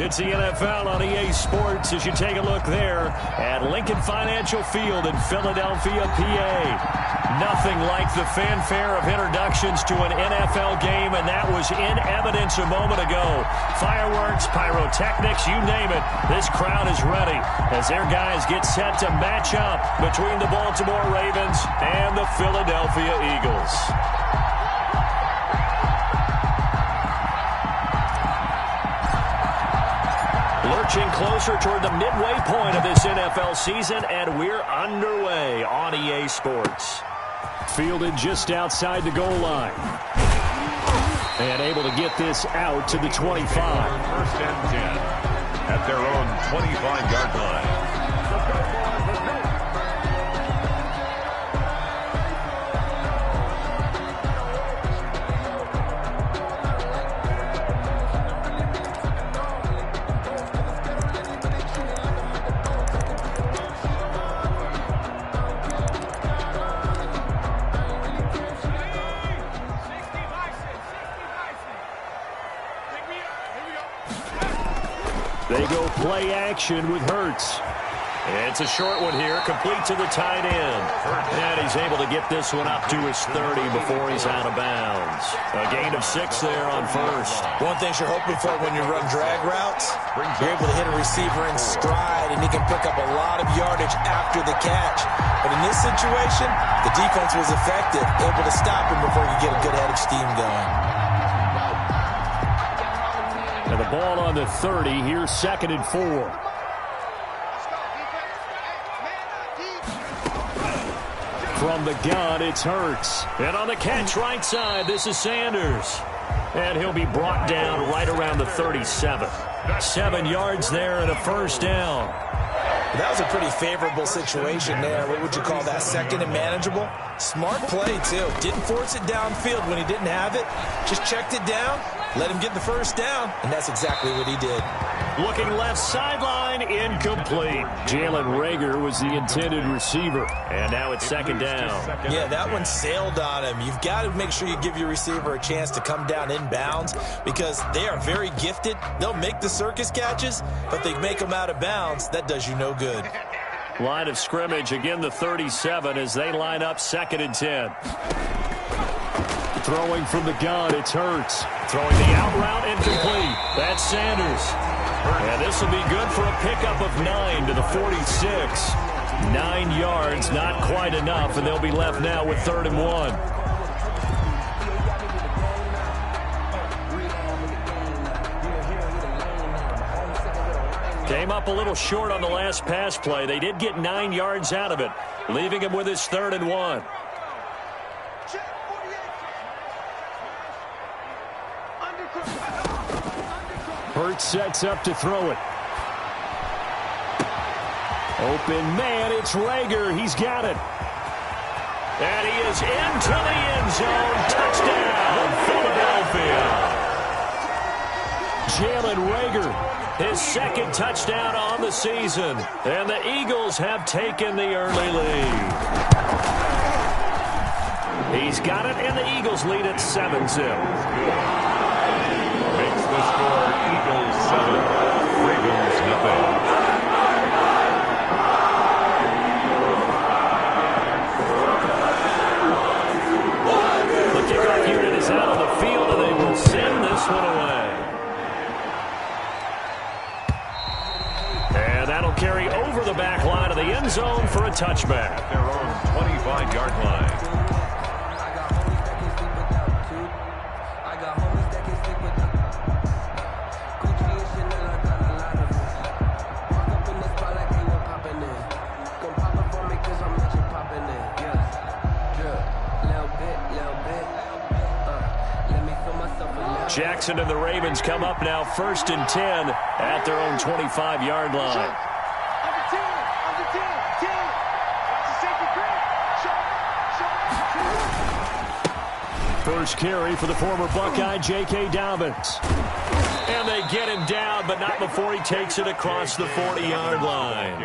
It's the NFL on EA Sports as you take a look there at Lincoln Financial Field in Philadelphia, PA. Nothing like the fanfare of introductions to an NFL game, and that was in evidence a moment ago. Fireworks, pyrotechnics, you name it. This crowd is ready as their guys get set to match up between the Baltimore Ravens and the Philadelphia Eagles. Lurching closer toward the midway point of this NFL season, and we're underway on EA Sports. Fielded just outside the goal line. And able to get this out to the 25. First and 10 at their own 25-yard line. They go play action with Hurts. It's a short one here, complete to the tight end. And he's able to get this one up to his 30 before he's out of bounds. A gain of 6 there on first. One thing you're hoping for when you run drag routes, you're able to hit a receiver in stride, and he can pick up a lot of yardage after the catch. But in this situation, the defense was effective, able to stop him before he could get a good head of steam going. And the ball on the 30, here's 2nd and 4. From the gun, it's Hurts. And on the catch right side, this is Sanders. And he'll be brought down right around the 37. 7 yards there and a first down. That was a pretty favorable situation there. What would you call that? 2nd and manageable? Smart play, too. Didn't force it downfield when he didn't have it. Just checked it down, let him get the first down, and that's exactly what he did. Looking left sideline, incomplete. Jalen Reagor was the intended receiver. And now it's 2nd down. Yeah, that one sailed on him. You've got to make sure you give your receiver a chance to come down inbounds because they are very gifted. They'll make the circus catches, but they make them out of bounds. That does you no good. Line of scrimmage, again the 37 as they line up 2nd and 10. Throwing from the gun, it's Hurts. Throwing the out route, incomplete. That's Sanders. And this will be good for a pickup of 9 to the 46. 9 yards, not quite enough, and they'll be left now with 3rd and 1. Came up a little short on the last pass play. They did get 9 yards out of it, leaving him with his 3rd and 1. Hurts sets up to throw it. Open man, it's Reagor. He's got it. And he is into the end zone. Touchdown, Philadelphia. Jalen Reagor, his 2nd touchdown on the season. And the Eagles have taken the early lead. He's got it, and the Eagles lead at 7-0. Makes the score Eagles 7, Ravens nothing. The kickoff unit is out on the field, and they will send this one away. And that'll carry over the back line of the end zone for a touchback. At their own 25-yard line. Jackson and the Ravens come up now 1st and 10 at their own 25-yard line. First carry for the former Buckeye, J.K. Dobbins. And they get him down, but not before he takes it across the 40-yard line.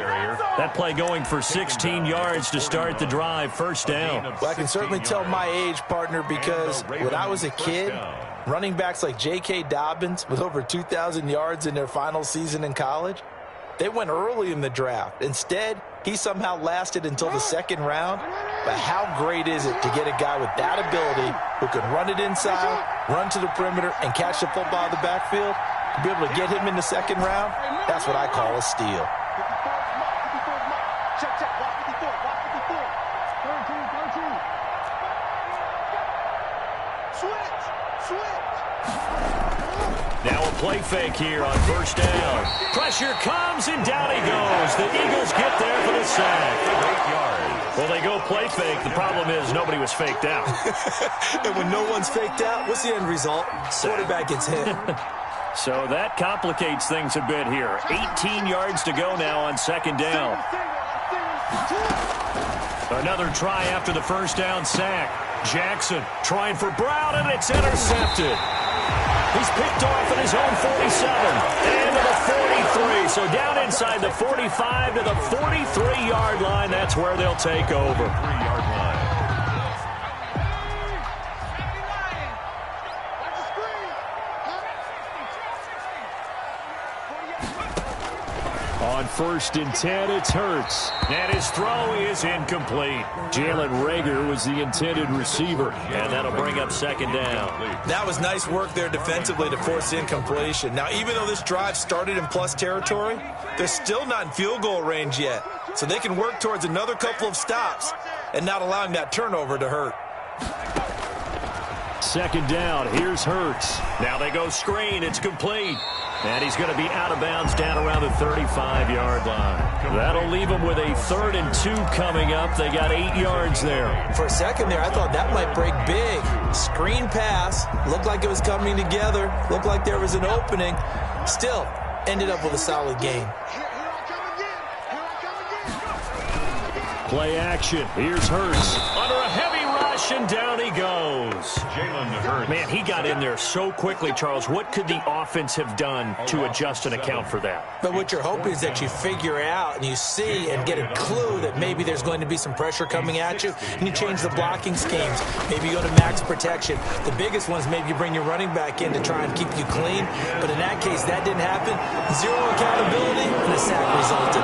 That play going for 16 yards to start the drive, first down. Well, I can certainly tell my age, partner, because when I was a kid, Running backs like J.K. Dobbins with over 2,000 yards in their final season in college, they went early in the draft. Instead, he somehow lasted until the second round. But how great is it to get a guy with that ability who can run it inside, run to the perimeter, and catch the football in the backfield? To be able to get him in the second round, that's what I call a steal. Now a play fake here on first down. Pressure comes, and down he goes. The Eagles get there for the sack. 8 yards. Well, they go play fake. The problem is nobody was faked out. And when no one's faked out, what's the end result? Quarterback gets hit. So that complicates things a bit here. 18 yards to go now on second down. Another try after the first down sack. Jackson trying for Brown, and it's intercepted. He's picked off at his own 47 and to the 43. So down inside the 45 to the 43-yard line. That's where they'll take over. 3-yard line. On first and 10, it's Hurts. And his throw is incomplete. Jalen Reagor was the intended receiver. And that'll bring up second down. That was nice work there defensively to force incompletion. Now, even though this drive started in plus territory, they're still not in field goal range yet. So they can work towards another couple of stops and not allowing that turnover to hurt. Second down, here's Hurts. Now they go screen, it's complete. And he's going to be out of bounds down around the 35-yard line. That'll leave him with a 3rd and 2 coming up. They got 8 yards there. For a second there, I thought that might break big. Screen pass. Looked like it was coming together. Looked like there was an opening. Still, ended up with a solid gain. Play action. Here's Hurts. Under a heavy rush, and down he goes. Jalen Hurts. Man, he got in there so quickly, Charles. What could the offense have done to adjust and account for that? But what you're hoping is that you figure out and you see and get a clue that maybe there's going to be some pressure coming at you, and you change the blocking schemes. Maybe you go to max protection. The biggest one is maybe you bring your running back in to try and keep you clean. But in that case, that didn't happen. Zero accountability, and a sack resulted.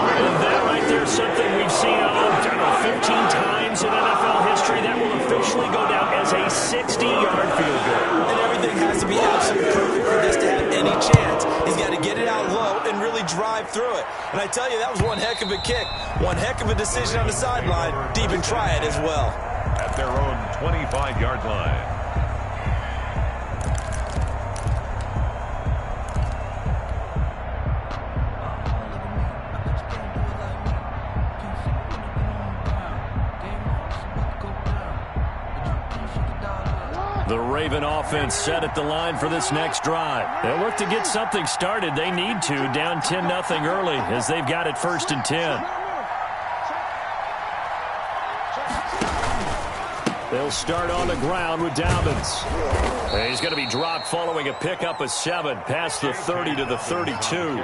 And that right there is something we've seen 15 times in NFL history. That will officially go down as a 60-yard field goal. And everything has to be absolutely perfect for this to have any chance. He's got to get it out low and really drive through it. And I tell you, that was one heck of a kick. One heck of a decision on the sideline to even try it as well. At their own 25-yard line. The Raven offense set at the line for this next drive. They'll look to get something started. They need to, down 10-0 early as they've got it 1st and 10. They'll start on the ground with Dobbins. And he's going to be dropped following a pickup of 7 past the 30 to the 32.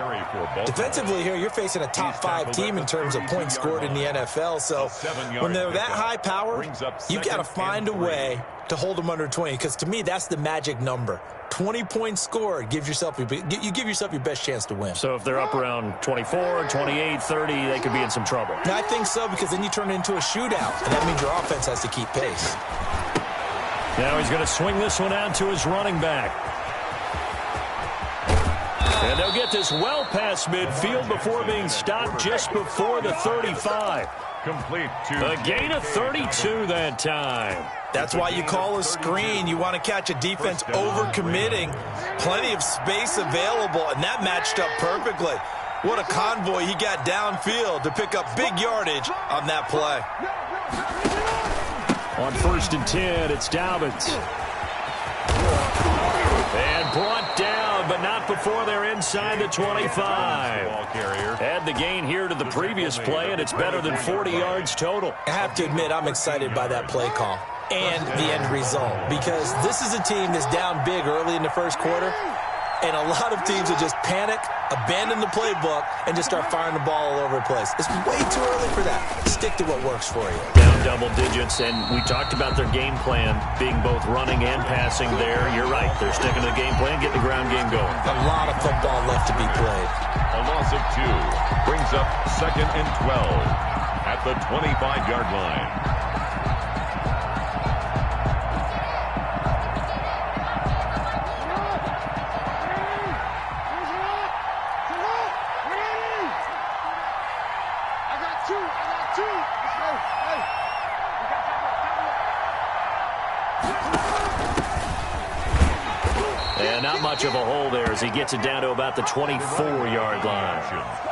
Defensively here, you're facing a top 5 team in terms of points scored in the NFL. So when they're that high powered, you've got to find a way to hold them under 20, because to me, that's the magic number. 20 points scored, you give yourself your best chance to win. So if they're up around 24, 28, 30, they could be in some trouble. And I think so, because then you turn it into a shootout, and that means your offense has to keep pace. Now he's going to swing this one out to his running back. And they'll get this well past midfield before being stopped just before the 35. Complete to a gain of 32 that time. That's why you call a screen. You want to catch a defense overcommitting. Plenty of space available, and that matched up perfectly. What a convoy he got downfield to pick up big yardage on that play. On 1st and 10, it's Dobbins. And brought down, but not before they're inside the 25. Add the gain here to the previous play, and it's better than 40 yards total. I have to admit, I'm excited by that play call and the end result, because this is a team that's down big early in the first quarter. And a lot of teams will just panic, abandon the playbook, and just start firing the ball all over the place. It's way too early for that. Stick to what works for you. Down double digits, and we talked about their game plan being both running and passing there. You're right. They're sticking to the game plan, getting the ground game going. A lot of football left to be played. A loss of 2 brings up 2nd and 12 at the 25-yard line. And not much of a hole there as he gets it down to about the 24-yard line.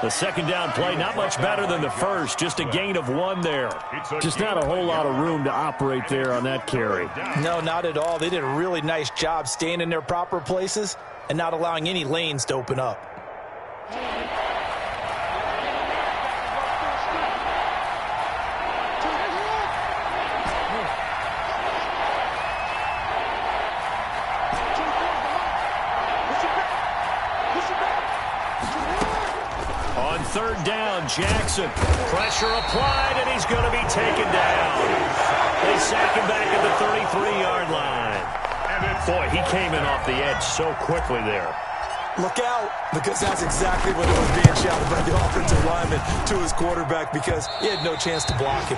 The second down play, not much better than the first, just a gain of 1 there. Just not a whole lot of room to operate there on that carry. No, not at all. They did a really nice job staying in their proper places and not allowing any lanes to open up. Third down, Jackson. Pressure applied, and he's going to be taken down. They sack him back at the 33-yard line. Boy, he came in off the edge so quickly there. Look out, because that's exactly what was being shouted by the offensive lineman to his quarterback because he had no chance to block him.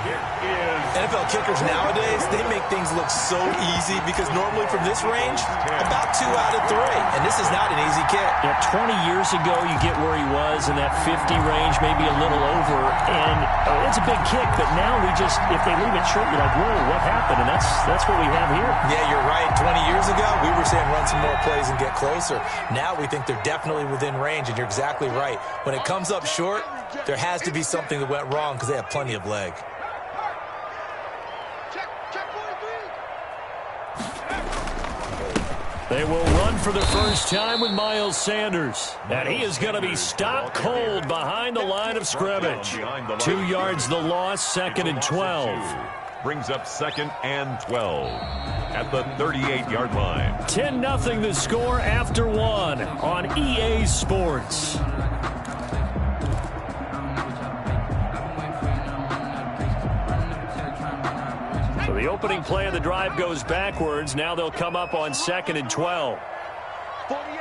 NFL kickers nowadays, they make things look so easy because normally from this range, about 2 out of 3. And this is not an easy kick. Yeah, 20 years ago, you get where he was in that 50 range, maybe a little over. And it's a big kick, but now we just, if they leave it short, you're like, whoa, what happened? And that's what we have here. Yeah, you're right. 20 years ago, we were saying run some more plays and get closer. Now we think they're definitely within range, and you're exactly right. When it comes up short, there has to be something that went wrong because they have plenty of leg. They will run for the first time with Miles Sanders. And he is going to be stopped cold behind the line of scrimmage. 2 yards the loss, 2nd and 12. Brings up 2nd and 12 at the 38-yard line. 10-0 the score after 1 on EA Sports. So the opening play of the drive goes backwards. Now they'll come up on 2nd and 12. 48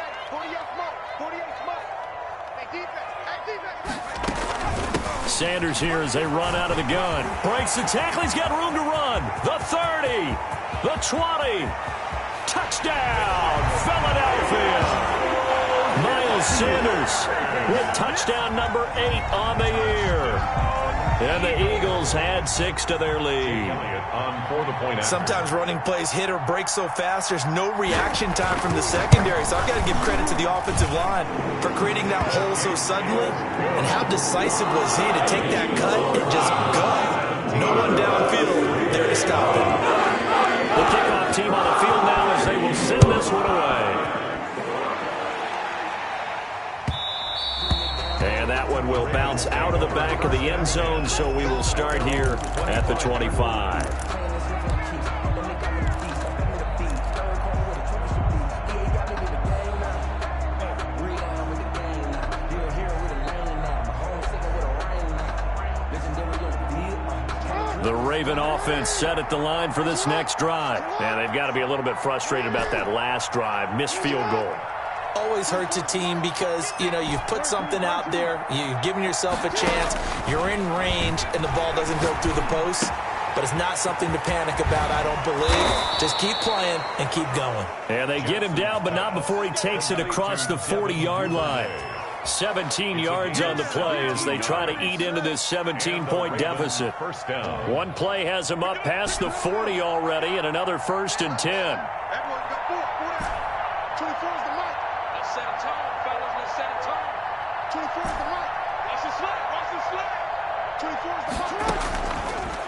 Sanders here as they run out of the gun. Breaks the tackle. He's got room to run. The 30. The 20. Touchdown, Philadelphia. Miles Sanders with touchdown number 8 on the year. And the Eagles had 6 to their lead. Sometimes running plays hit or break so fast, there's no reaction time from the secondary. So I've got to give credit to the offensive line for creating that hole so suddenly. And how decisive was he to take that cut and just go. No one downfield there to stop it. The kickoff team on the field now as they will send this one away. And that one will bounce out of the back of the end zone, so we will start here at the 25. The Raven offense set at the line for this next drive. And they've got to be a little bit frustrated about that last drive, missed field goal. Always hurts a team because, you know, you've put something out there, you've given yourself a chance, you're in range, and the ball doesn't go through the post. But it's not something to panic about, I don't believe. Just keep playing and keep going. And they get him down, but not before he takes it across the 40-yard line. 17 yards on the play as they try to eat into this 17-point deficit. One play has him up past the 40 already, and another 1st and 10.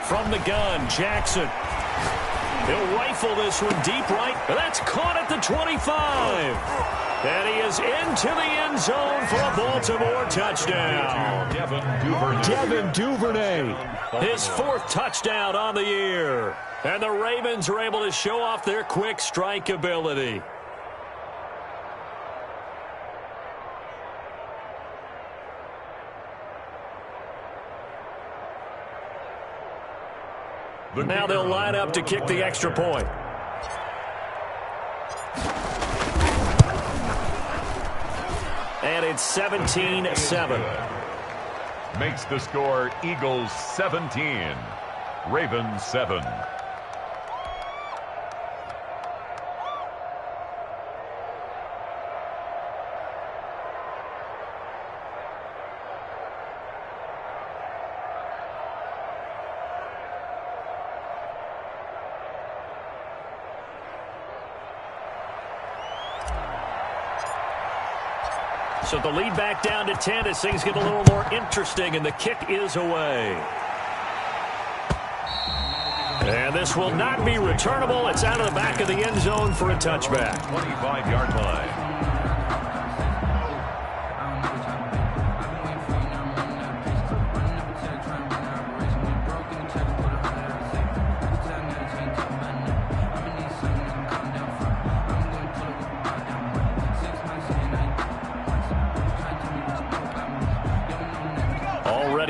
From the gun, Jackson. He'll rifle this one deep right. That's caught at the 25. And he is into the end zone for a Baltimore touchdown. Devin Duvernay, his 4th touchdown on the year. And the Ravens are able to show off their quick strike ability. Now they'll line up to kick the extra point. And it's 17-7. Makes the score Eagles 17, Ravens 7. So the lead back down to 10 as things get a little more interesting, and the kick is away. And this will not be returnable. It's out of the back of the end zone for a touchback. 25-yard line.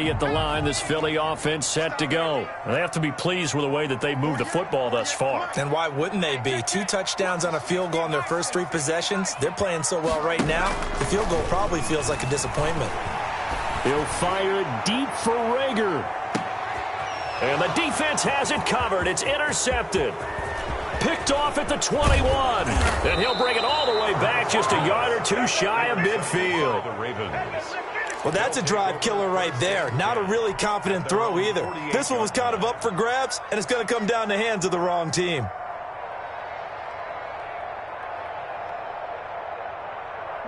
At the line, this Philly offense set to go. They have to be pleased with the way that they moved the football thus far. And why wouldn't they be? 2 touchdowns on a field goal in their first 3 possessions. They're playing so well right now, the field goal probably feels like a disappointment. He'll fire it deep for Rager. And the defense has it covered. It's intercepted. Picked off at the 21. And he'll bring it all the way back just a yard or 2 shy of midfield. The Ravens. Well, that's a drive killer right there. Not a really confident throw either. This one was kind of up for grabs, and it's going to come down the hands of the wrong team.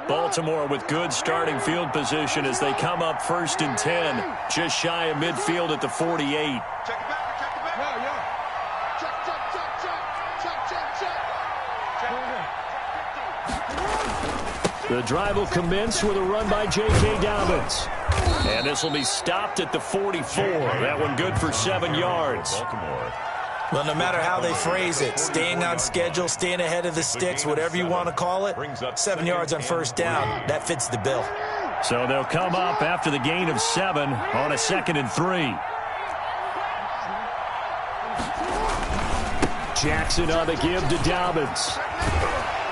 Baltimore with good starting field position as they come up 1st and 10. Just shy of midfield at the 48. Check it back, check it back. Yeah. Check. The drive will commence with a run by J.K. Dobbins. And this will be stopped at the 44. That one good for 7 yards. Baltimore. Well, no matter how they phrase it, staying on schedule, staying ahead of the sticks, whatever you want to call it, 7 yards on 1st down, that fits the bill. So they'll come up after the gain of 7 on a 2nd and 3. Jackson on the give to Dobbins.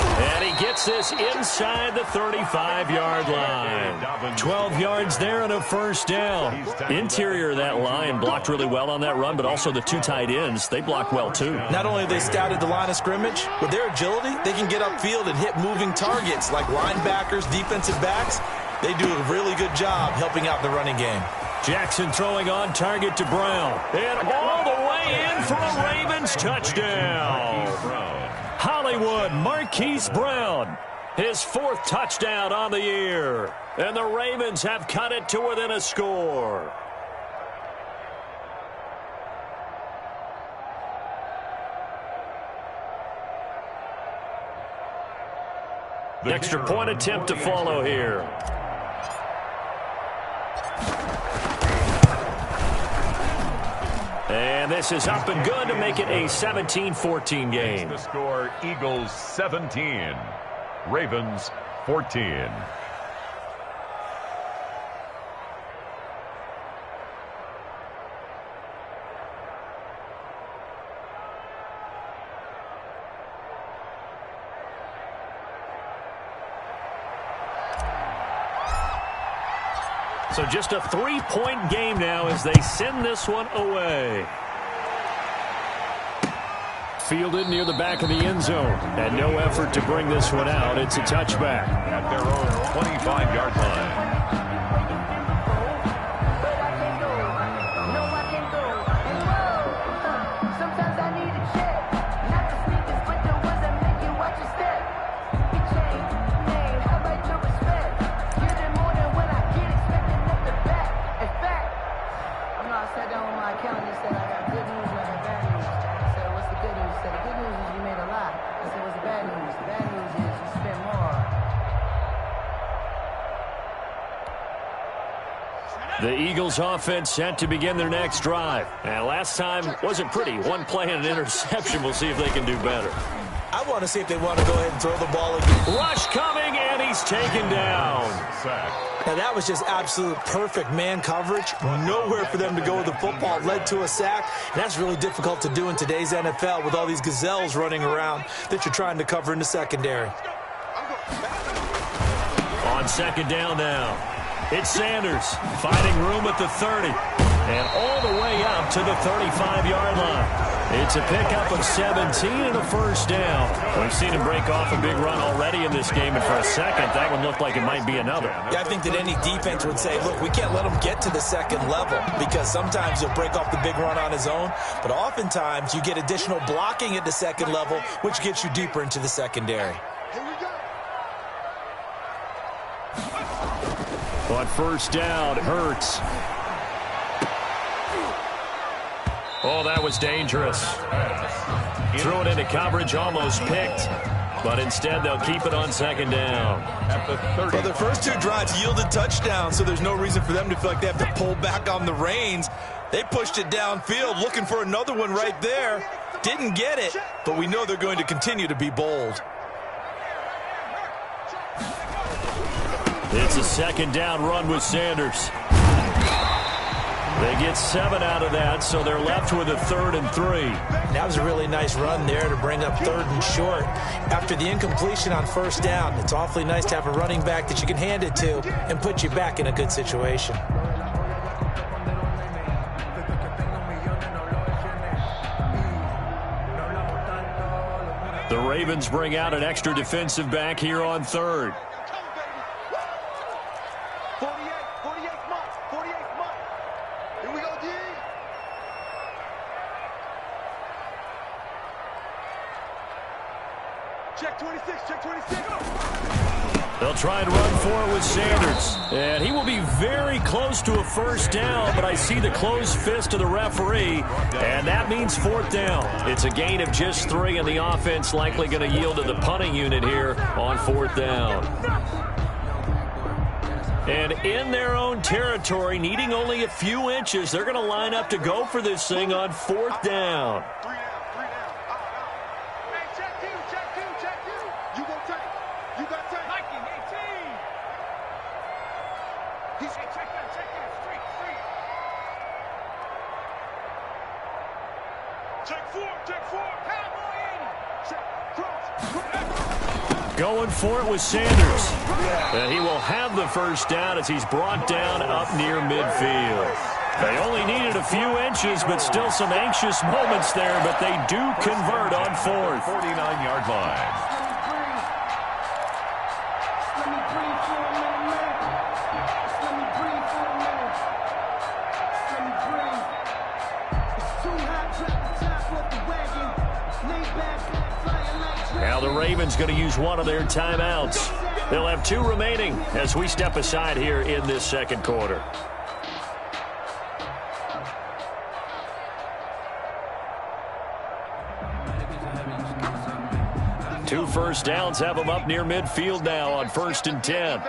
And he gets this inside the 35-yard line. 12 yards there and a 1st down. Interior of that line blocked really well on that run, but also the 2 tight ends, they blocked well too. Not only have they scouted the line of scrimmage, with their agility, they can get upfield and hit moving targets like linebackers, defensive backs. They do a really good job helping out the running game. Jackson throwing on target to Brown. And all the way in for a Ravens touchdown. Hollywood Marquise Brown, his 4th touchdown on the year. And the Ravens have cut it to within a score. Extra point attempt to follow here. And this is up and good to make it a 17-14 game. The score, Eagles 17, Ravens 14. So just a 3-point game now as they send this one away. Fielded near the back of the end zone. And no effort to bring this one out. It's a touchback. At their own 25-yard line. The Eagles offense set to begin their next drive. And last time wasn't pretty. 1 play and an interception. We'll see if they can do better. I want to see if they want to go ahead and throw the ball again. Rush coming, and he he's taken down. Now, that was just absolute perfect man coverage. Nowhere for them to go with the football. Led to a sack. And that's really difficult to do in today's NFL with all these gazelles running around that you're trying to cover in the secondary. On second down now, it's Sanders finding room at the 30 and all the way up to the 35-yard line. It's a pickup of 17 and a first down. We've seen him break off a big run already in this game, and for a second, that one looked like it might be another. Yeah, I think that any defense would say, look, we can't let him get to the second level because sometimes he'll break off the big run on his own, but oftentimes you get additional blocking at the second level, which gets you deeper into the secondary. On first down, Hurts. Oh, that was dangerous. Threw it into coverage, almost picked. But instead, they'll keep it on second down. At the 30. Well, their first two drives yielded touchdowns, so there's no reason for them to feel like they have to pull back on the reins. They pushed it downfield, looking for another one right there. Didn't get it, but we know they're going to continue to be bold. It's a second down run with Sanders. They get 7 out of that, so they're left with a 3rd and 3. That was a really nice run there to bring up 3rd and short. After the incompletion on first down, it's awfully nice to have a running back that you can hand it to and put you back in a good situation. The Ravens bring out an extra defensive back here on 3rd. They'll try and run for it with Sanders. And he will be very close to a first down, but I see the closed fist of the referee, and that means 4th down. It's a gain of just 3, and the offense likely going to yield to the punting unit here on 4th down. And in their own territory, needing only a few inches, they're going to line up to go for this thing on 4th down. Going for it with Sanders. And he will have the first down as he's brought down up near midfield. They only needed a few inches, but still some anxious moments there, but they do convert on 4th. 49-yard line. Now the Ravens going to use one of their timeouts. They'll have 2 remaining as we step aside here in this second quarter. Two first downs have them up near midfield now on 1st and 10.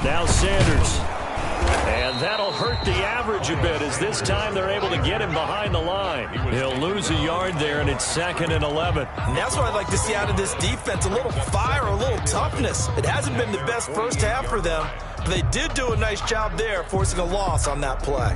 Now Sanders. And that'll hurt the average a bit as this time they're able to get him behind the line. He'll lose a yard there, and it's 2nd and 11. And that's what I'd like to see out of this defense, a little fire, a little toughness. It hasn't been the best first half for them, but they did do a nice job there, forcing a loss on that play.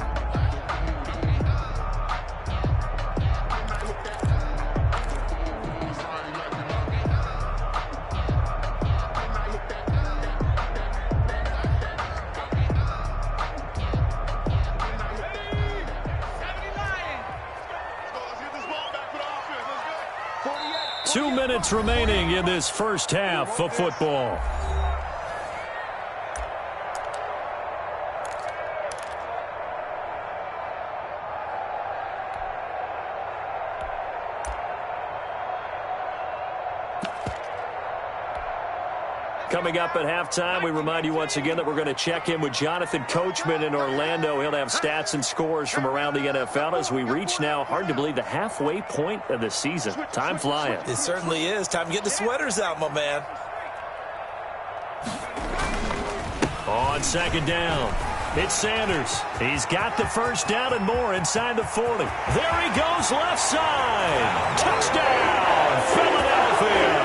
Two minutes remaining in this first half of football. Coming up at halftime, we remind you once again that we're going to check in with Jonathan Coachman in Orlando. He'll have stats and scores from around the NFL as we reach now, hard to believe, the halfway point of the season. Time flying. It certainly is. Time to get the sweaters out, my man. On second down, It's Sanders. He's got the first down and more inside the 40. There he goes, left side. Touchdown, Philadelphia.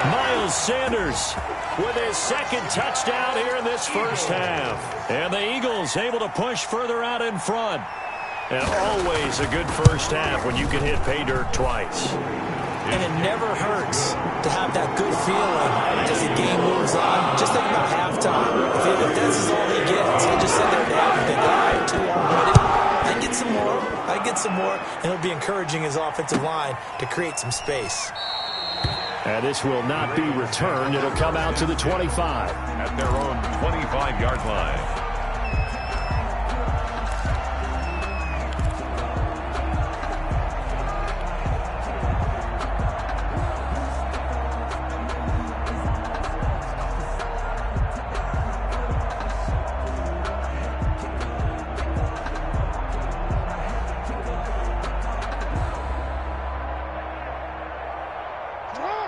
Miles Sanders with his second touchdown here in this first half. And the Eagles able to push further out in front. And always a good first half when you can hit pay dirt twice. And it never hurts to have that good feeling as the game moves on. Just think about halftime. If this is all he gets, he'll just sit there and have and think, all right, too long. I get some more. I get some more. And he'll be encouraging his offensive line to create some space. And this will not be returned. It'll come out to the 25. At their own 25-yard line.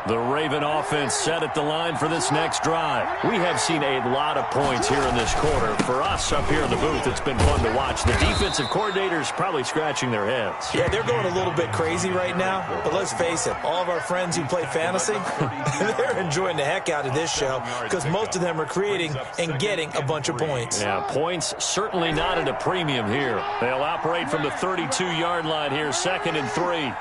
The Raven offense set at the line for this next drive. We have seen a lot of points here in this quarter. For us up here in the booth, it's been fun to watch. The defensive coordinators probably scratching their heads. Yeah, they're going a little bit crazy right now. But let's face it, all of our friends who play fantasy, they're enjoying the heck out of this show because most of them are creating and getting a bunch of points. Yeah, points certainly not at a premium here. They'll operate from the 32-yard line here, 2nd and 3.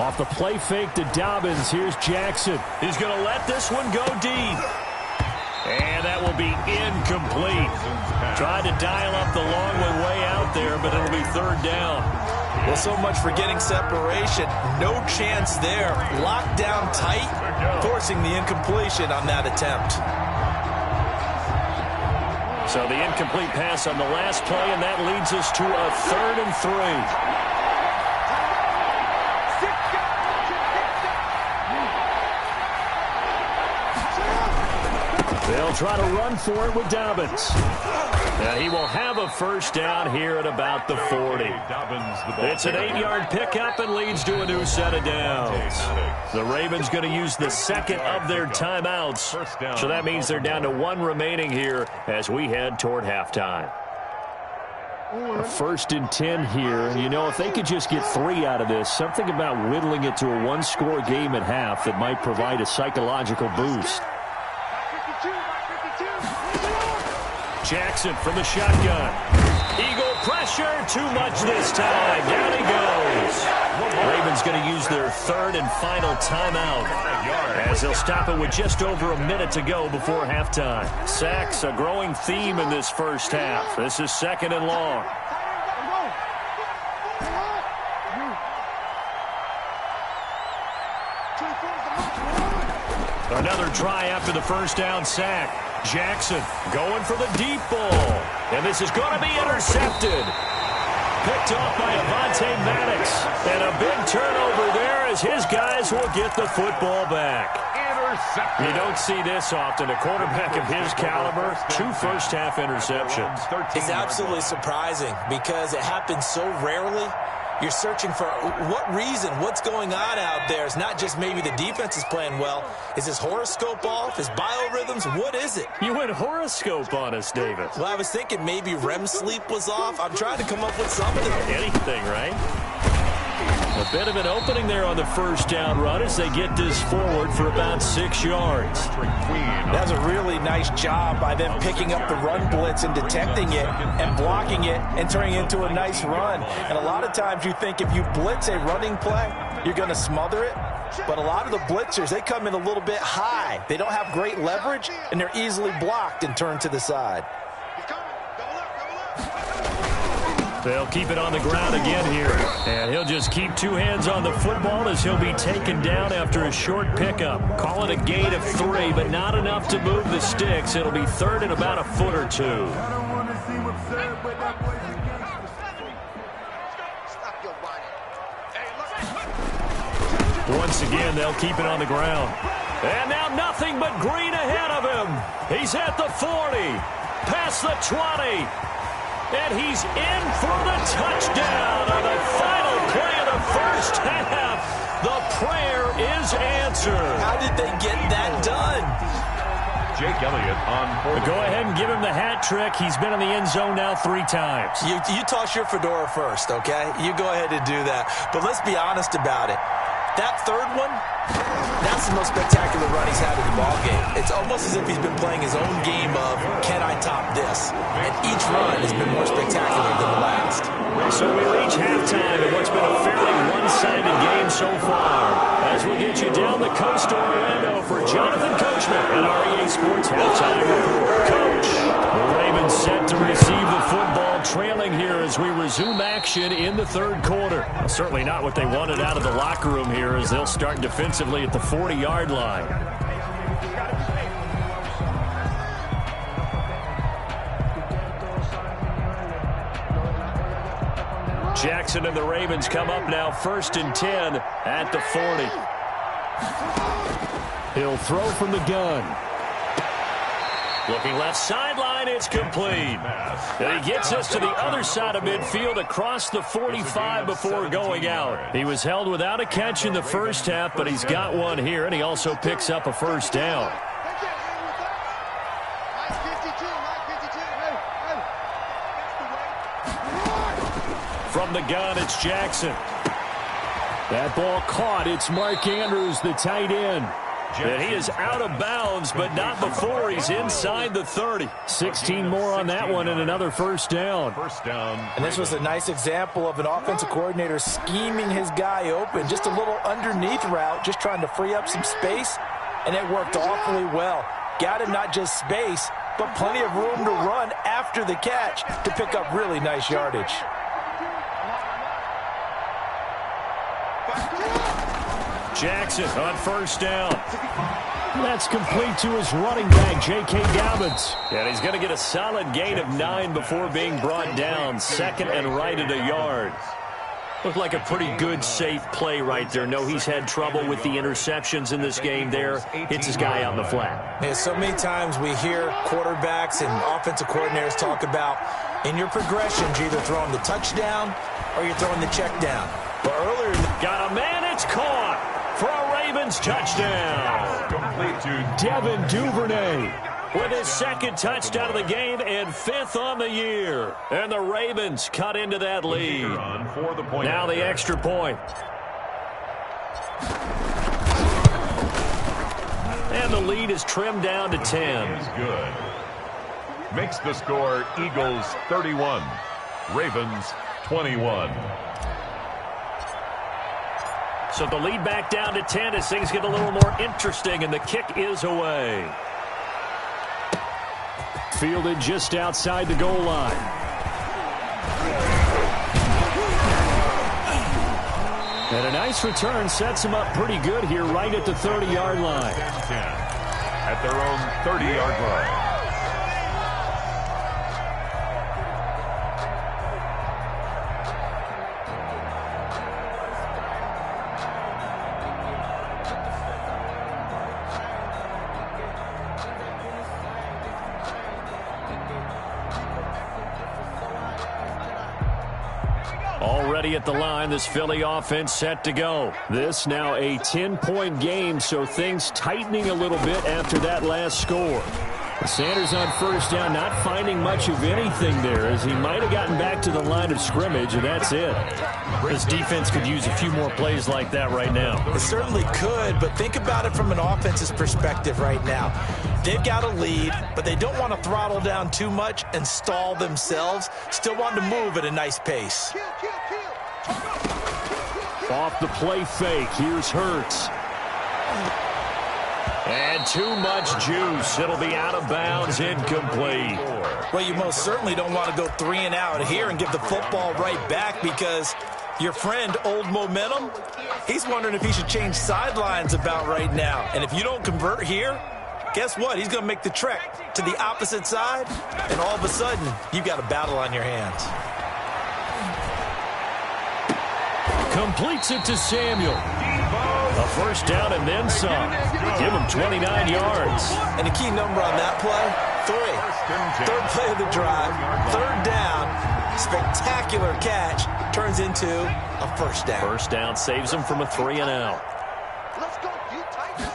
Off the play fake to Dobbins, here's Jackson. He's going to let this one go deep. And that will be incomplete. Tried to dial up the long one way out there, but it'll be 3rd down. Well, so much for getting separation. No chance there. Locked down tight, forcing the incompletion on that attempt. So the incomplete pass on the last play, and that leads us to a 3rd and 3. They'll try to run for it with Dobbins. And he will have a first down here at about the 40. It's an 8-yard pickup and leads to a new set of downs. The Ravens going to use the second of their timeouts. So that means they're down to 1 remaining here as we head toward halftime. A 1st and 10 here. You know, if they could just get 3 out of this, something about whittling it to a 1-score game at half that might provide a psychological boost. Jackson from the shotgun. Eagle pressure, too much this time. Down he goes. Ravens going to use their 3rd and final timeout as they'll stop it with just over a minute to go before halftime. Sacks, a growing theme in this first half. This is 2nd and long. Another try after the first down sack. Jackson going for the deep ball. And this is going to be intercepted. Picked off by Avonte Maddox. And a big turnover there as his guys will get the football back. Intercepted. You don't see this often. A quarterback of his caliber, 2 first-half interceptions. It's absolutely surprising because it happens so rarely. You're searching for what reason, what's going on out there. It's not just maybe the defense is playing well. Is his horoscope off? His biorhythms? What is it? You went horoscope on us, David. Well, I was thinking maybe REM sleep was off. I'm trying to come up with something. Anything, right? A bit of an opening there on the first down run as they get this forward for about 6 yards. That's a really nice job by them picking up the run blitz and detecting it and blocking it and turning it into a nice run. And a lot of times you think if you blitz a running play, you're going to smother it. But a lot of the blitzers, they come in a little bit high. They don't have great leverage, and they're easily blocked and turned to the side. They'll keep it on the ground again here. And he'll just keep 2 hands on the football as he'll be taken down after a short pickup. Call it a gain of 3, but not enough to move the sticks. It'll be 3rd and about a foot or 2. Once again, they'll keep it on the ground. And now nothing but green ahead of him. He's at the 40, past the 20. And he's in for the touchdown on the final play of the first half. The prayer is answered. How did they get that done? Jake Elliott on fourth. Go ahead and give him the hat trick. He's been in the end zone now 3 times. You toss your fedora first, okay? You go ahead and do that. But let's be honest about it. That third one, that's the most spectacular run he's had in the ballgame. It's almost as if he's been playing his own game of, can I top this? And each run has been more spectacular than the last. So we reach halftime in what's been a fairly one-sided game so far. As we get you down the coast to Orlando for Jonathan Coachman at our EA Sports Halftime Report. Coach, the Ravens set to receive the football, trailing here as we resume action in the third quarter. Well, certainly not what they wanted out of the locker room here as they'll start defensively at the 40-yard line. Jackson and the Ravens come up now 1st and 10 at the 40. He'll throw from the gun. Looking left sideline, it's complete. And he gets us to the other side of midfield across the 45 before going out. He was held without a catch in the first half, but he's got one here, and he also picks up a first down. From the gun, it's Jackson. That ball caught. It's Mark Andrews, the tight end. And he is out of bounds, but not before he's inside the 30. 16 more on that one and another first down. And this was a nice example of an offensive coordinator scheming his guy open. Just a little underneath route, just trying to free up some space, and it worked awfully well. Got him not just space, but plenty of room to run after the catch to pick up really nice yardage. Jackson on first down. That's complete to his running back, J.K. Dobbins. And he's going to get a solid gain of 9 before being brought down. 2nd and right at a yard. Looked like a pretty good, safe play right there. No, he's had trouble with the interceptions in this game there. Hits his guy out in the flat. Yeah, so many times we hear quarterbacks and offensive coordinators talk about in your progressions, you're either throwing the touchdown or you're throwing the check down. But earlier, got a man, it's caught for a Ravens touchdown. Complete to Devin Duvernay with his 2nd touchdown of the game and 5th on the year. And the Ravens cut into that lead. Now the extra point. And the lead is trimmed down to 10. Is good. Makes the score Eagles 31, Ravens 21. So the lead back down to 10 as things get a little more interesting, and the kick is away. Fielded just outside the goal line. And a nice return sets him up pretty good here right at the 30-yard line. 10 at their own 30-yard line. Already at the line, this Philly offense set to go. This now a 10-point game, so things tightening a little bit after that last score. Sanders on first down, not finding much of anything there, as he might have gotten back to the line of scrimmage, and that's it. This defense could use a few more plays like that right now. It certainly could, but think about it from an offense's perspective right now. They've got a lead, but they don't want to throttle down too much and stall themselves. Still want to move at a nice pace. Off the play fake, here's Hurts. And too much juice. It'll be out of bounds, incomplete. Well, you most certainly don't want to go 3 and out here and give the football right back, because your friend, Old Momentum, he's wondering if he should change sidelines about right now. And if you don't convert here, guess what? He's going to make the trek to the opposite side, and all of a sudden, you've got a battle on your hands. Completes it to Samuel. A first down and then some. Give him 29 yards. And the key number on that play, 3. Third play of the drive, 3rd down. Spectacular catch turns into a first down. First down saves him from a 3-and-out. Let's go, you Titans.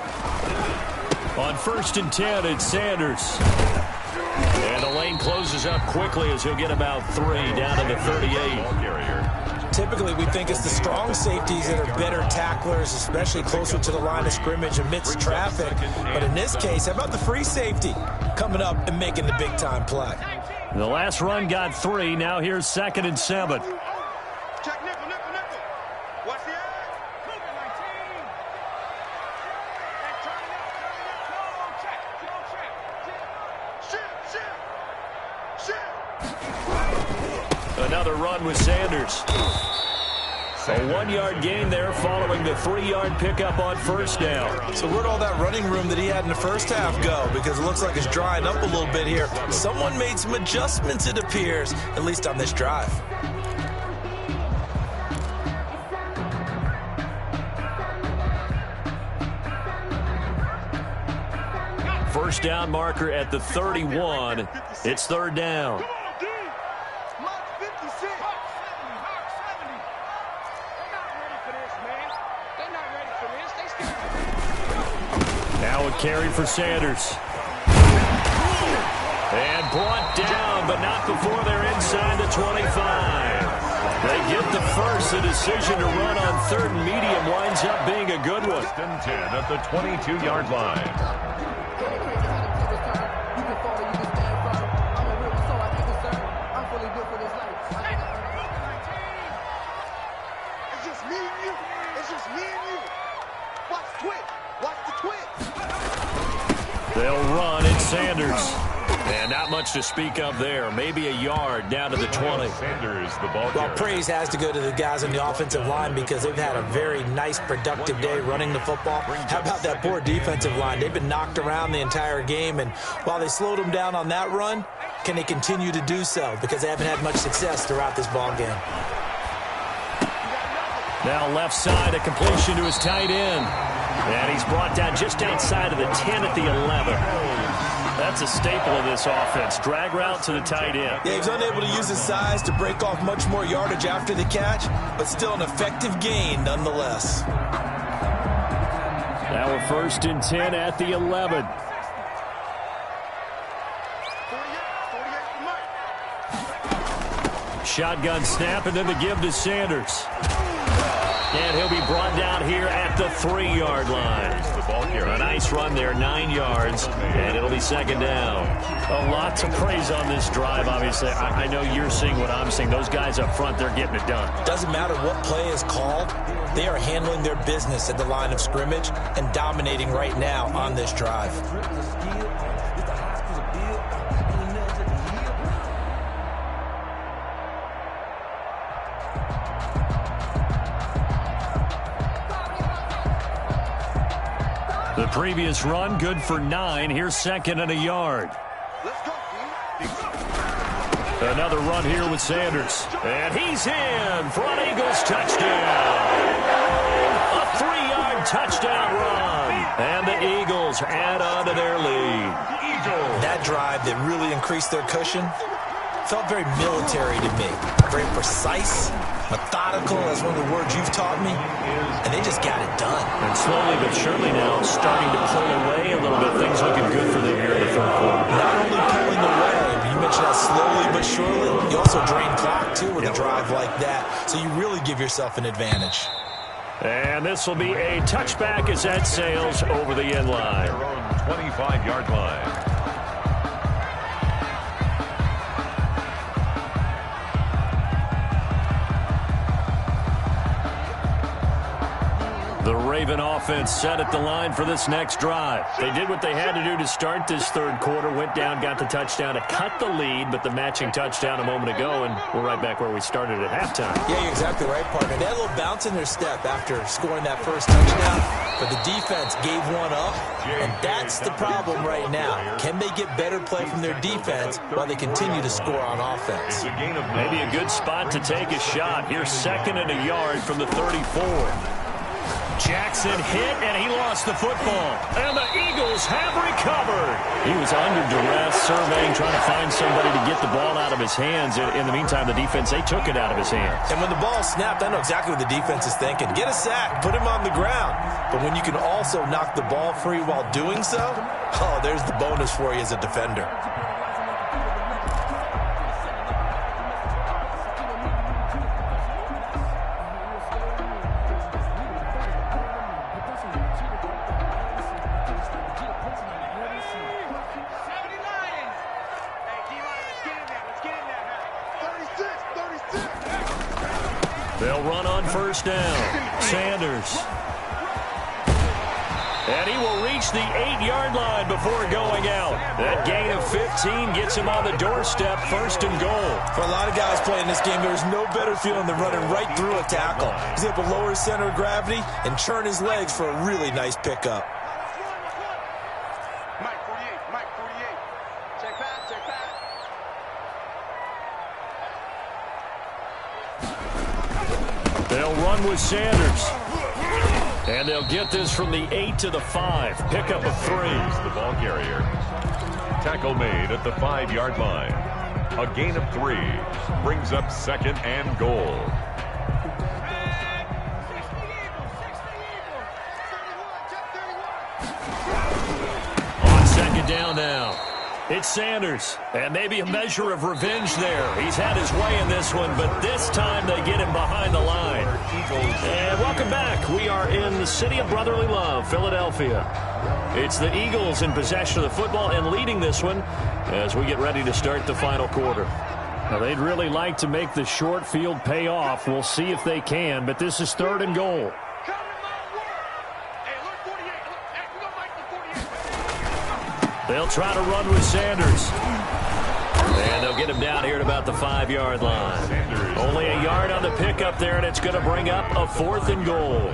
On 1st and 10, it's Sanders. And the lane closes up quickly as he'll get about 3 down to the 38. Typically, we think it's the strong safeties that are better tacklers, especially closer to the line of scrimmage amidst traffic. But in this case, how about the free safety coming up and making the big-time play? The last run got 3. Now here's 2nd and 7. Check nickel, nickel, nickel. What's the eye? Another run with Sanders. A 1-yard gain there following the 3-yard pickup on first down. So where'd all that running room that he had in the first half go? Because it looks like it's drying up a little bit here. Someone made some adjustments, it appears, at least on this drive. First down marker at the 31. It's 3rd down. Now a carry for Sanders. And brought down, but not before they're inside the 25. They get the first. The decision to run on 3rd and medium winds up being a good one. 1st and 10 at the 22-yard line. It's just me and you. It's just me and you. Watch the twitch. Watch the twitch. They'll run. It's Sanders. And not much to speak of there. Maybe a yard down to the 20. Sanders, the ball Well, carrier. praise has to go to the guys on the offensive line because they've had a very nice, productive day running the football. How about that poor defensive line? They've been knocked around the entire game, and while they slowed them down on that run, can they continue to do so? Because they haven't had much success throughout this ball game. Now left side, a completion to his tight end. And he's brought down just outside of the 10 at the 11. That's a staple of this offense. Drag route to the tight end. Yeah, he's unable to use his size to break off much more yardage after the catch, but still an effective gain nonetheless. Now a 1st and 10 at the 11. 48 Shotgun snap and then the give to Sanders. And he'll be brought down here at the 3-yard line. A nice run there, 9 yards, and it'll be 2nd down. A lot to praise on this drive, obviously. I know you're seeing what I'm seeing. Those guys up front, they're getting it done. Doesn't matter what play is called. They are handling their business at the line of scrimmage and dominating right now on this drive. The previous run, good for 9. Here's 2nd and a yard. Let's go, dude. Another run here with Sanders. And he's in. Front Eagles touchdown. A 3-yard touchdown run. And the Eagles add on to their lead. That drive that really increased their cushion felt very military to me. Very precise, methodical, as one of the words you've taught me. And they just got it done. And slowly but surely now starting to pull away a little bit. Things looking good for them here in the 3rd quarter. Not only pulling away, but you mentioned that slowly but surely. You also drain clock, too, with a drive like that. So you really give yourself an advantage. And this will be a touchback as that sails over the end line. Their own 25-yard line. The Raven offense set at the line for this next drive. They did what they had to do to start this 3rd quarter, went down, got the touchdown to cut the lead, but the matching touchdown a moment ago, and we're right back where we started at halftime. Yeah, you're exactly right, partner. They had a little bounce in their step after scoring that first touchdown, but the defense gave one up, and that's the problem right now. Can they get better play from their defense while they continue to score on offense? Maybe a good spot to take a shot. Here's 2nd and a yard from the 34. Jackson hit, and he lost the football. And the Eagles have recovered. He was under duress, surveying, trying to find somebody to get the ball out of his hands. In the meantime, the defense, they took it out of his hands. And when the ball snapped, I know exactly what the defense is thinking. Get a sack, put him on the ground. But when you can also knock the ball free while doing so, oh, there's the bonus for you as a defender. They'll run on first down. Sanders. And he will reach the 8-yard line before going out. That gain of 15 gets him on the doorstep, first and goal. For a lot of guys playing this game, there's no better feeling than running right through a tackle. He's able to lower his center of gravity and churn his legs for a really nice pickup. Mike 48. Check back. They'll run with Sanders. And they'll get this from the 8 to the 5. Pickup of 3. The ball carrier. Tackle made at the 5-yard line. A gain of 3 brings up second and goal. On second down now. It's Sanders, and maybe a measure of revenge there. He's had his way in this one, but this time they get him behind the line. And welcome back. We are in the city of brotherly love, Philadelphia. It's the Eagles in possession of the football and leading this one as we get ready to start the final quarter. Now, they'd really like to make the short field pay off. We'll see if they can, but this is third and goal. They'll try to run with Sanders. And they'll get him down here at about the 5-yard line. Only a yard on the pickup there, and it's going to bring up a fourth and goal.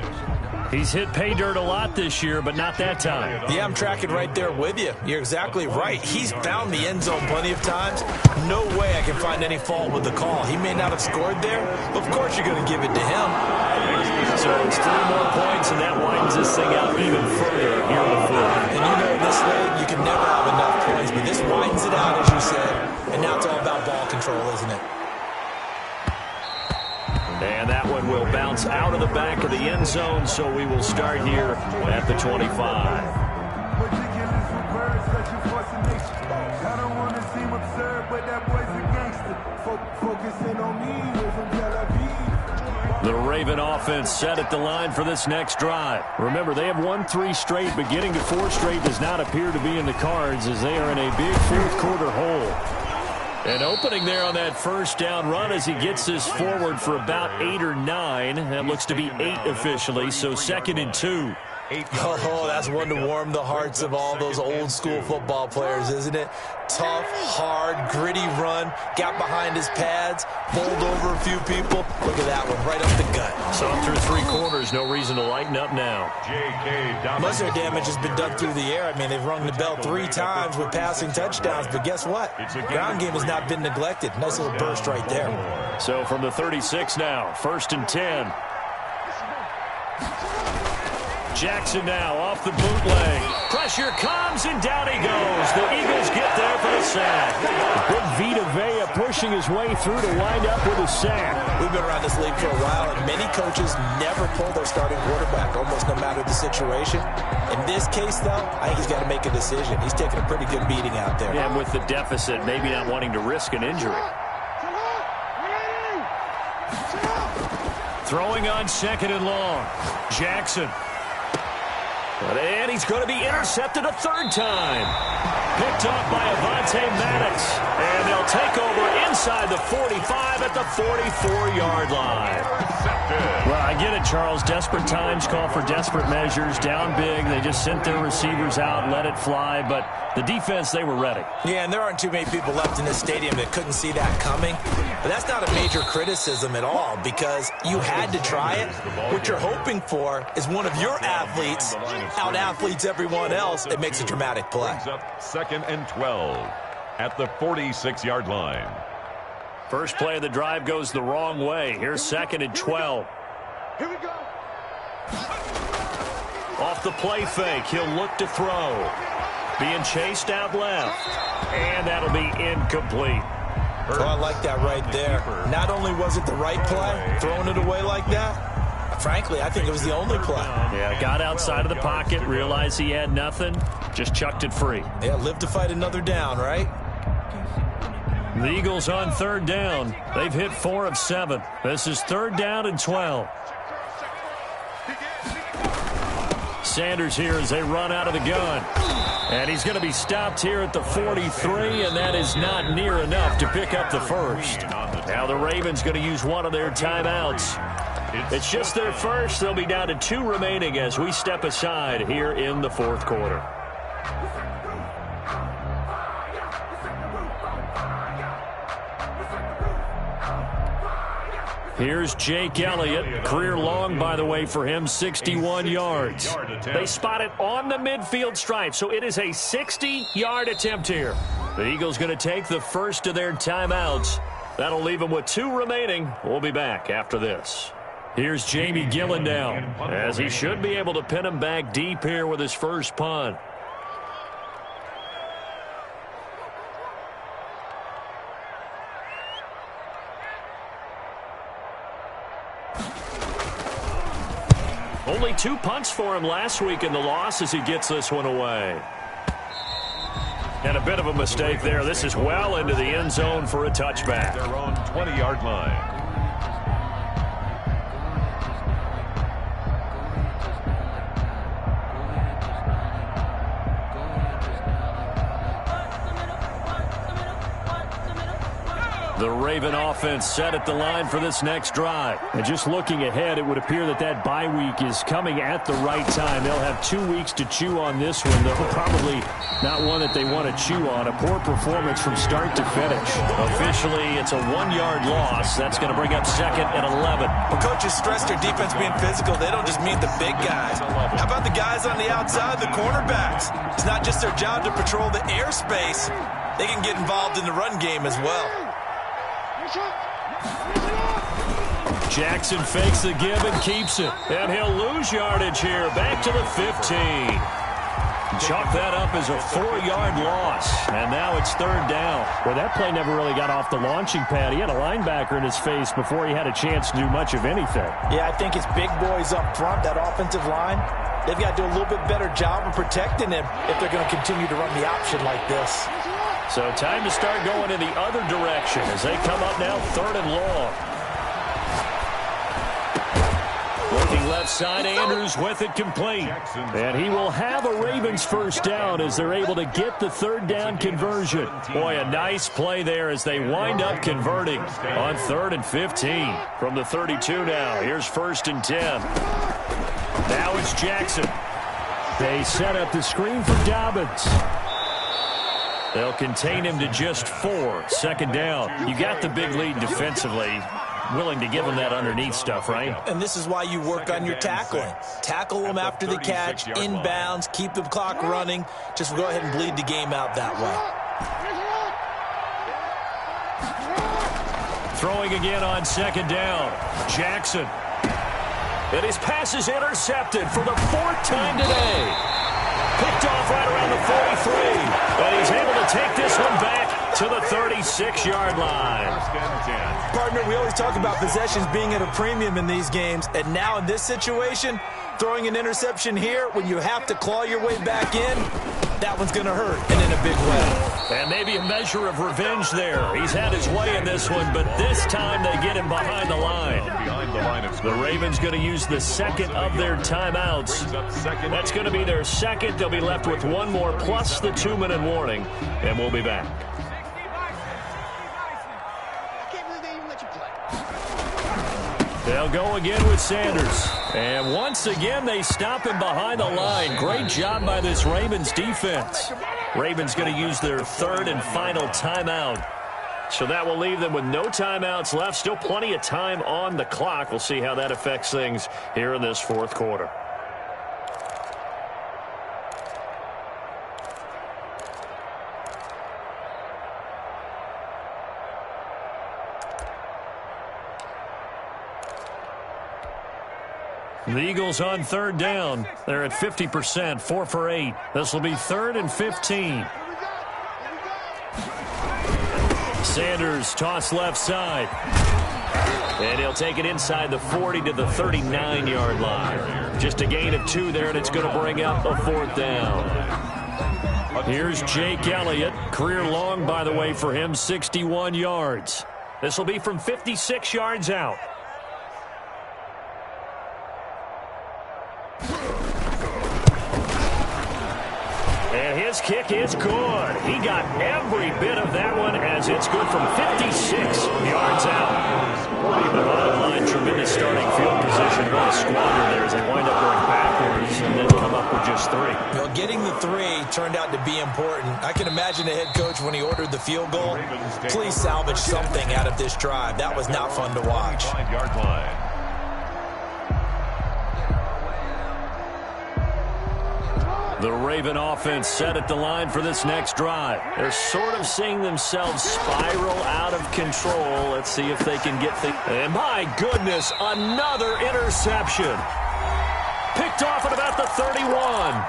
He's hit pay dirt a lot this year, but not that time. Yeah, I'm tracking right there with you. You're exactly right. He's found the end zone plenty of times. No way I can find any fault with the call. He may not have scored there, but of course you're going to give it to him. So it's 3 more points, and that widens this thing out even further here in the fourth. And you know, in this league, you can never have enough points, but this widens it out, as you said. And now it's all about ball control, isn't it? And that one will bounce out of the back of the end zone, so we will start here at the 25. The Raven offense set at the line for this next drive. Remember, they have won 3 straight, but getting to 4 straight does not appear to be in the cards as they are in a big fourth quarter hole. And opening there on that first down run as he gets this forward for about 8 or 9. That looks to be 8 officially, so second and 2. Oh, that's one to warm the hearts of all those old school football players, isn't it? Tough, hard, gritty run, got behind his pads, bowled over a few people. Look at that one, right up the gut. So through 3 quarters, no reason to lighten up now. Most of their damage has been done through the air. I mean, they've rung the bell 3 times with passing touchdowns, but guess what? Ground game has not been neglected. Nice little burst right there. So from the 36 now, first and 10. Jackson now off the bootleg. Pressure comes, and down he goes. The Eagles get there for the sack. Big Vita Vea pushing his way through to wind up with a sack. We've been around this league for a while, and many coaches never pull their starting quarterback, almost no matter the situation. In this case, though, I think he's got to make a decision. He's taking a pretty good beating out there. Yeah, and with the deficit, maybe not wanting to risk an injury. Throwing on second and long. Jackson. And he's going to be intercepted a 3rd time. Picked off by Avonte Maddox. And they'll take over inside the 45 at the 44-yard line. Well, I get it, Charles. Desperate times call for desperate measures. Down big. They just sent their receivers out, let it fly. But the defense, they were ready. Yeah, and there aren't too many people left in this stadium that couldn't see that coming. But that's not a major criticism at all because you had to try it. What you're hoping for is one of your athletes out-athletes everyone else. It makes a dramatic play. Second and 12 at the 46-yard line. First play of the drive goes the wrong way. Here's second and 12. Here we go. off the play fake. He'll look to throw. Being chased out left. And that'll be incomplete. Oh, I like that right there. Not only was it the right play, throwing it away like that, frankly, I think it was the only play. Yeah, got outside of the pocket, realized he had nothing, just chucked it free. Yeah, live to fight another down, right? The Eagles on third down. They've hit 4 of 7. This is third down and 12. Sanders here as they run out of the gun. And he's going to be stopped here at the 43, and that is not near enough to pick up the first. Now the Ravens going to use one of their timeouts. It's just their first. They'll be down to 2 remaining as we step aside here in the fourth quarter. Here's Jake Elliott. Career long, by the way, for him, 61 yards. They spot it on the midfield stripe, so it is a 60-yard attempt here. The Eagles going to take the first of their timeouts. That'll leave them with 2 remaining. We'll be back after this. Here's Jamie Gillen now, as he should be able to pin him back deep here with his first punt. Only 2 punts for him last week in the loss as he gets this one away. And a bit of a mistake there. This is well into the end zone for a touchback. Their own 20-yard line. The Raven offense set at the line for this next drive. And just looking ahead, it would appear that that bye week is coming at the right time. They'll have 2 weeks to chew on this one, though probably not one that they want to chew on. A poor performance from start to finish. Officially, it's a 1-yard loss. That's going to bring up second and 11. Well, coaches stress their defense being physical. They don't just mean the big guys. How about the guys on the outside, the cornerbacks? It's not just their job to patrol the airspace. They can get involved in the run game as well. Jackson fakes the give and keeps it. And he'll lose yardage here. Back to the 15. Chalk that up as a 4-yard loss. And now it's third down. Well, that play never really got off the launching pad. He had a linebacker in his face before he had a chance to do much of anything. Yeah, I think it's big boys up front, that offensive line. They've got to do a little bit better job of protecting him if they're going to continue to run the option like this. So time to start going in the other direction as they come up now third and long. Looking left side, Andrews with it complete. And he will have a Ravens first down as they're able to get the third down conversion. Boy, a nice play there as they wind up converting on 3rd and 15. From the 32 now, here's 1st and 10. Now it's Jackson. They set up the screen for Dobbins. They'll contain him to just 4. Second down. You got the big lead defensively. Willing to give him that underneath stuff, right? And this is why you work on your tackling. Tackle them after the catch, inbounds, keep the clock running. Just go ahead and bleed the game out that way. Throwing again on second down. Jackson. And his pass is intercepted for the 4th time today. Picked off right around the 43. And he's able to take this one back to the 36-yard line. Partner, we always talk about possessions being at a premium in these games. And now in this situation, throwing an interception here when you have to claw your way back in, that one's going to hurt, and in a big way. And maybe a measure of revenge there. He's had his way in this one, but this time they get him behind the line. The Ravens going to use the second of their timeouts. That's going to be their second. They'll be left with one more plus the 2-minute warning, and we'll be back. They'll go again with Sanders. And once again, they stop him behind the line. Great job by this Ravens defense. Ravens going to use their 3rd and final timeout. So that will leave them with no timeouts left. Still plenty of time on the clock. We'll see how that affects things here in this 4th quarter. The Eagles on third down. They're at 50%, 4 for 8. This will be 3rd and 15. Sanders toss left side. And he'll take it inside the 40 to the 39-yard line. Just a gain of 2 there, and it's going to bring up a 4th down. Here's Jake Elliott. Career long, by the way, for him, 61 yards. This will be from 56 yards out. And his kick is good. He got every bit of that one as it's good from 56 yards out. The bottom line, tremendous starting field position. Really squandered there as they wind up going backwards and then come up with just 3. Well, getting the 3 turned out to be important. I can imagine the head coach when he ordered the field goal. Please salvage something out of this drive. That was not fun to watch. 5-yard line. The Raven offense set at the line for this next drive. They're sort of seeing themselves spiral out of control. Let's see if they can get things. And my goodness, another interception. Picked off at about the 31.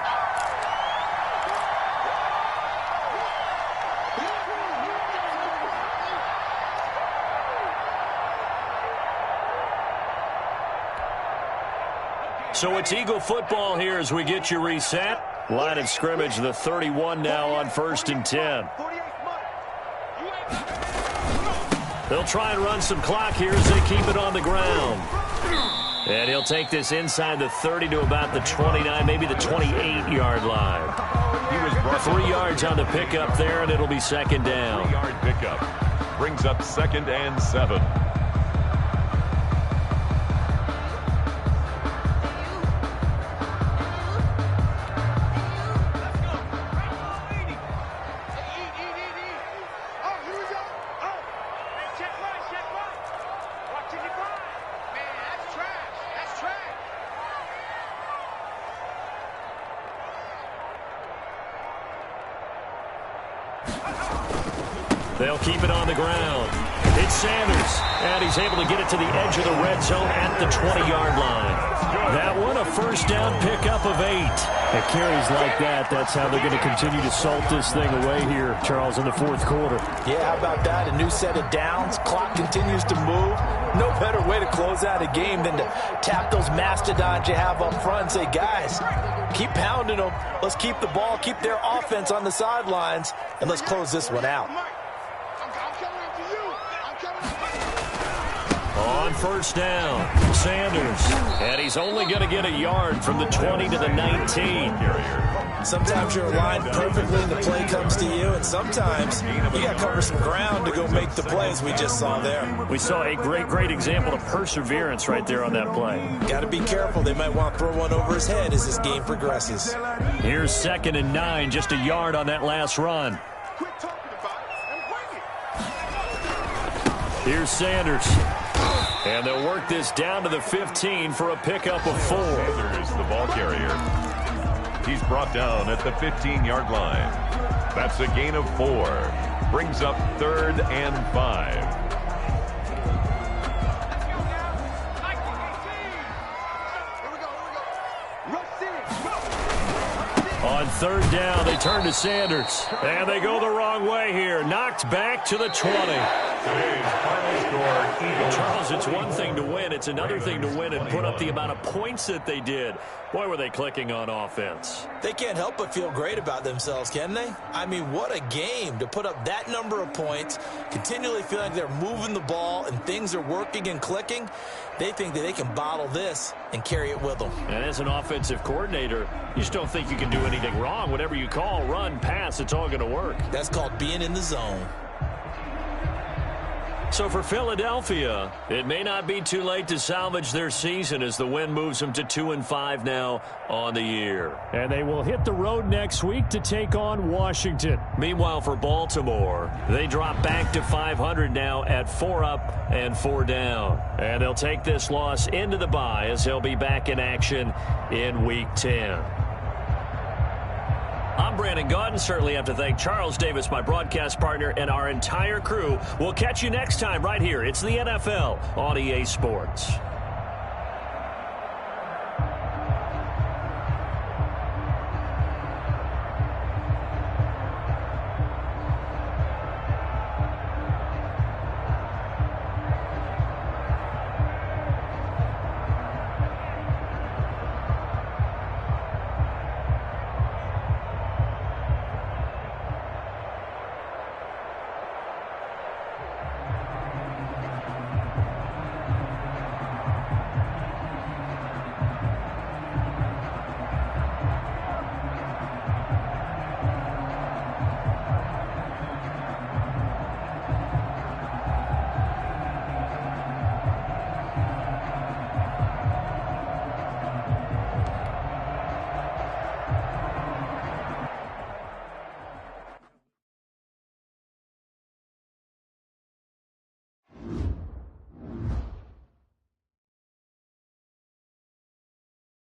So it's Eagle football here as we get you reset. Line of scrimmage, the 31 now on 1st and 10. They'll try and run some clock here as they keep it on the ground. And he'll take this inside the 30 to about the 29, maybe the 28-yard line. He was 3 yards on the pickup there, and it'll be 2nd down. 3-yard pickup brings up 2nd and 7. They'll keep it on the ground. It's Sanders, and he's able to get it to the edge of the red zone at the 20-yard line. That one, a 1st down pickup of 8. At carries like that, that's how they're going to continue to salt this thing away here, Charles, in the 4th quarter. Yeah, how about that? A new set of downs. Clock continues to move. No better way to close out a game than to tap those mastodons you have up front and say, guys, keep pounding them. Let's keep the ball, keep their offense on the sidelines, and let's close this one out. On 1st down, Sanders. And he's only going to get a yard from the 20 to the 19. Sometimes you're aligned perfectly and the play comes to you, and sometimes you got to cover some ground to go make the plays we just saw there. We saw a great example of perseverance right there on that play. Got to be careful. They might want to throw one over his head as this game progresses. Here's 2nd and 9, just a yard on that last run. Here's Sanders. And they'll work this down to the 15 for a pickup of 4. Sanders, the ball carrier. He's brought down at the 15-yard line. That's a gain of 4. Brings up 3rd and 5. On 3rd down, they turn to Sanders. And they go the wrong way here. Knocked back to the 20. Today's final score, Eagles. Charles, it's one thing to win. It's another thing to win and put up the amount of points that they did. Boy, were they clicking on offense. They can't help but feel great about themselves, can they? I mean, what a game to put up that number of points, continually feel like they're moving the ball and things are working and clicking. They think that they can bottle this and carry it with them. And as an offensive coordinator, you just don't think you can do anything wrong. Whatever you call, run, pass, it's all going to work. That's called being in the zone. So for Philadelphia, it may not be too late to salvage their season as the win moves them to 2-5 now on the year. And they will hit the road next week to take on Washington. Meanwhile, for Baltimore, they drop back to 500 now at 4 up and 4 down. And they'll take this loss into the bye as they'll be back in action in Week 10. I'm Brandon Gaudin. Certainly have to thank Charles Davis, my broadcast partner, and our entire crew. We'll catch you next time right here. It's the NFL on EA Sports.